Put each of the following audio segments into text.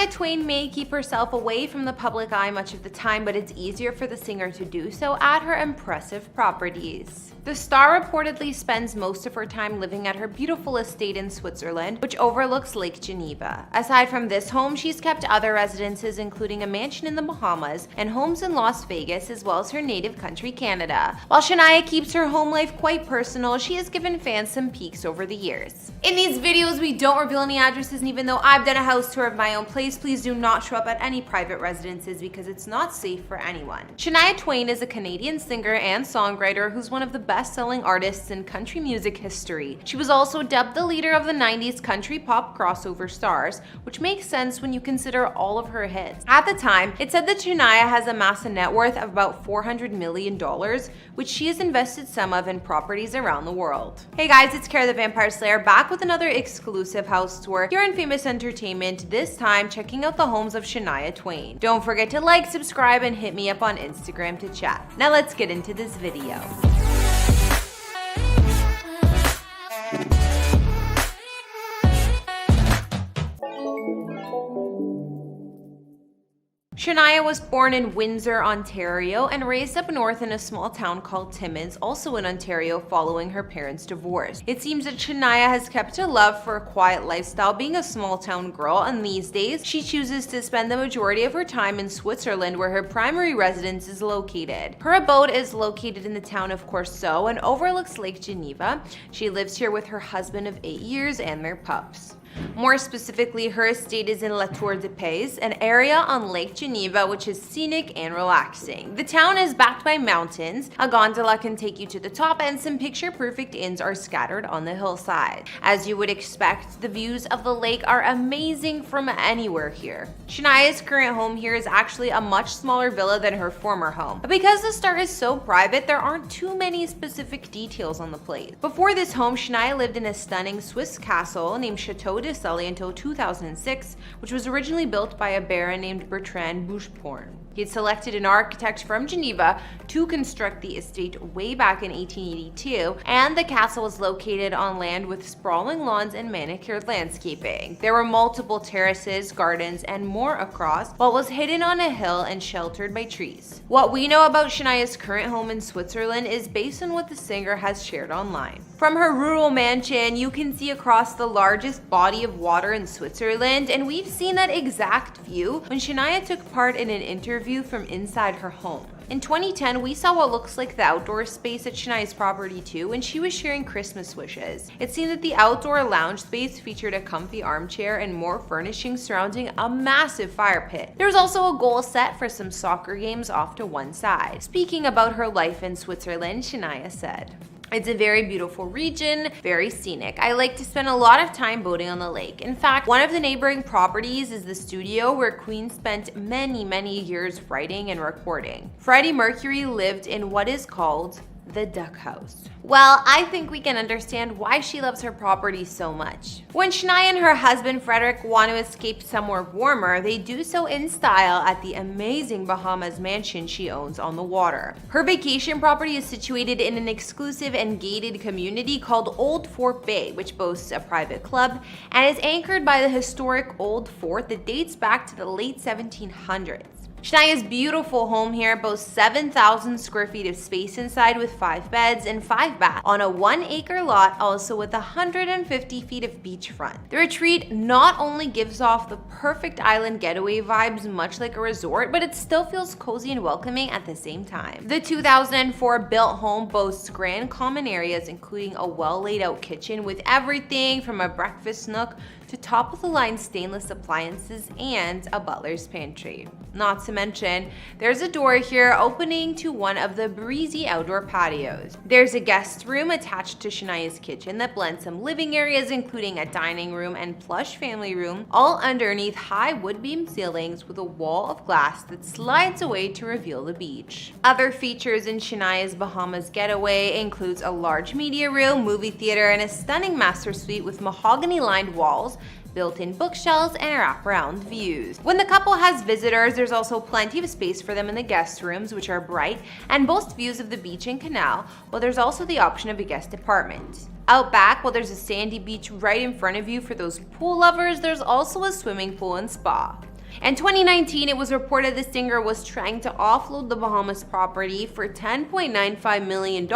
Shania Twain may keep herself away from the public eye much of the time, but it's easier for the singer to do so at her impressive properties. The star reportedly spends most of her time living at her beautiful estate in Switzerland, which overlooks Lake Geneva. Aside from this home, she's kept other residences, including a mansion in the Bahamas and homes in Las Vegas, as well as her native country, Canada. While Shania keeps her home life quite personal, she has given fans some peeks over the years. In these videos, we don't reveal any addresses, and even though I've done a house tour of my own place, please do not show up at any private residences because it's not safe for anyone. Shania Twain is a Canadian singer and songwriter who's one of the best-selling artists in country music history. She was also dubbed the leader of the 90s country pop crossover stars, which makes sense when you consider all of her hits. At the time, it said that Shania has amassed a net worth of about $400 million, which she has invested some of in properties around the world. Hey guys, it's Kara the Vampire Slayer back with another exclusive house tour here on Famous Entertainment, this time checking out the homes of Shania Twain. Don't forget to like, subscribe, and hit me up on Instagram to chat. Now let's get into this video. Shania was born in Windsor, Ontario, and raised up north in a small town called Timmins, also in Ontario, following her parents' divorce. It seems that Shania has kept a love for a quiet lifestyle, being a small town girl, and these days, she chooses to spend the majority of her time in Switzerland, where her primary residence is located. Her abode is located in the town of Corso and overlooks Lake Geneva. She lives here with her husband of 8 years and their pups. More specifically, her estate is in La Tour de Pays, an area on Lake Geneva which is scenic and relaxing. The town is backed by mountains, a gondola can take you to the top, and some picture-perfect inns are scattered on the hillside. As you would expect, the views of the lake are amazing from anywhere here. Shania's current home here is actually a much smaller villa than her former home, but because the star is so private, there aren't too many specific details on the place. Before this home, Shania lived in a stunning Swiss castle named Chateau de Sully until 2006, which was originally built by a baron named Bertrand Buchporn. He had selected an architect from Geneva to construct the estate way back in 1882, and the castle was located on land with sprawling lawns and manicured landscaping. There were multiple terraces, gardens, and more across, while it was hidden on a hill and sheltered by trees. What we know about Shania's current home in Switzerland is based on what the singer has shared online. From her rural mansion, you can see across the largest body of water in Switzerland, and we've seen that exact view when Shania took part in an interview from inside her home. In 2010, we saw what looks like the outdoor space at Shania's property too, when she was sharing Christmas wishes. It seemed that the outdoor lounge space featured a comfy armchair and more furnishings surrounding a massive fire pit. There was also a goal set for some soccer games off to one side. Speaking about her life in Switzerland, Shania said, "It's a very beautiful region, very scenic. I like to spend a lot of time boating on the lake. In fact, one of the neighboring properties is the studio where Queen spent many years writing and recording. Freddie Mercury lived in what is called the Duck House." Well, I think we can understand why she loves her property so much. When Shania and her husband Frederick want to escape somewhere warmer, they do so in style at the amazing Bahamas mansion she owns on the water. Her vacation property is situated in an exclusive and gated community called Old Fort Bay, which boasts a private club and is anchored by the historic Old Fort that dates back to the late 1700s. Shania's beautiful home here boasts 7,000 square feet of space inside with 5 beds and 5 baths on a 1-acre lot, also with 150 feet of beachfront. The retreat not only gives off the perfect island getaway vibes, much like a resort, but it still feels cozy and welcoming at the same time. The 2004 built home boasts grand common areas, including a well laid out kitchen with everything from a breakfast nook to top-of-the-line stainless appliances and a butler's pantry. Not to mention, there's a door here opening to one of the breezy outdoor patios. There's a guest room attached to Shania's kitchen that blends some living areas, including a dining room and plush family room, all underneath high wood beam ceilings with a wall of glass that slides away to reveal the beach. Other features in Shania's Bahamas getaway includes a large media room, movie theater, and a stunning master suite with mahogany-lined walls, built-in bookshelves, and wraparound views. When the couple has visitors, there's also plenty of space for them in the guest rooms, which are bright and boast views of the beach and canal, while there's also the option of a guest apartment. Out back, while there's a sandy beach right in front of you for those pool lovers, there's also a swimming pool and spa. In 2019, it was reported the singer was trying to offload the Bahamas property for $10.95 million,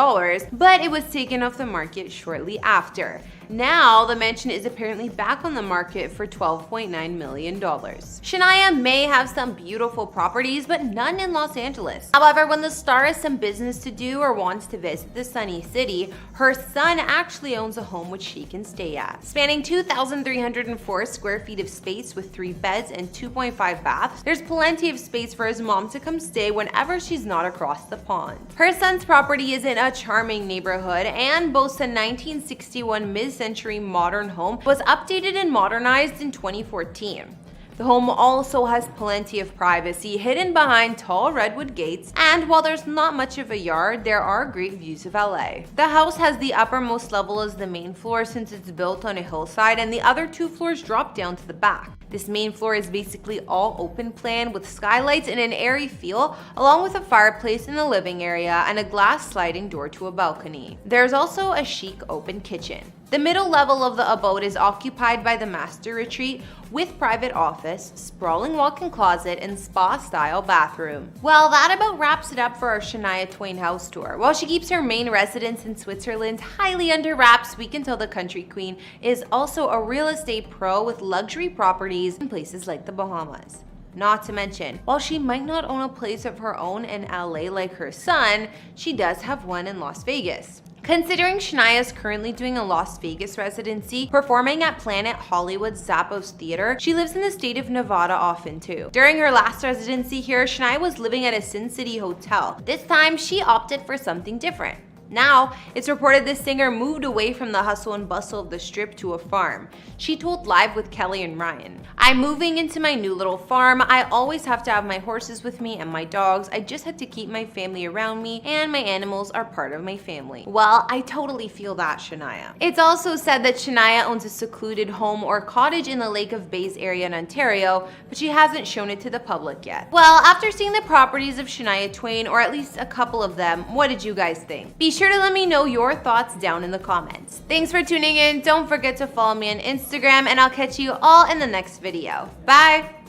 but it was taken off the market shortly after. Now, the mansion is apparently back on the market for $12.9 million. Shania may have some beautiful properties, but none in Los Angeles. However, when the star has some business to do or wants to visit the sunny city, her son actually owns a home which she can stay at. Spanning 2,304 square feet of space with 3 beds and 2.5 baths, there's plenty of space for his mom to come stay whenever she's not across the pond. Her son's property is in a charming neighborhood and boasts a 1961 mid-century modern home, was updated and modernized in 2014. The home also has plenty of privacy hidden behind tall redwood gates, and while there's not much of a yard, there are great views of LA. The house has the uppermost level as the main floor since it's built on a hillside, and the other 2 floors drop down to the back. This main floor is basically all open plan with skylights and an airy feel, along with a fireplace in the living area and a glass sliding door to a balcony. There's also a chic open kitchen. The middle level of the abode is occupied by the master retreat with private office, sprawling walk-in closet, and spa-style bathroom. Well, that about wraps it up for our Shania Twain house tour. While she keeps her main residence in Switzerland highly under wraps, we can tell the country queen is also a real estate pro with luxury properties in places like the Bahamas. Not to mention, while she might not own a place of her own in LA like her son, she does have one in Las Vegas. Considering Shania is currently doing a Las Vegas residency, performing at Planet Hollywood's Zappos Theater, she lives in the state of Nevada often too. During her last residency here, Shania was living at a Sin City hotel. This time, she opted for something different. Now, it's reported the singer moved away from the hustle and bustle of the Strip to a farm. She told Live with Kelly and Ryan, "I'm moving into my new little farm. I always have to have my horses with me and my dogs. I just had to keep my family around me, and my animals are part of my family." Well, I totally feel that, Shania. It's also said that Shania owns a secluded home or cottage in the Lake of Bays area in Ontario, but she hasn't shown it to the public yet. Well, after seeing the properties of Shania Twain, or at least a couple of them, what did you guys think? Be sure to let me know your thoughts down in the comments. Thanks for tuning in. Don't forget to follow me on Instagram, and I'll catch you all in the next video. Bye!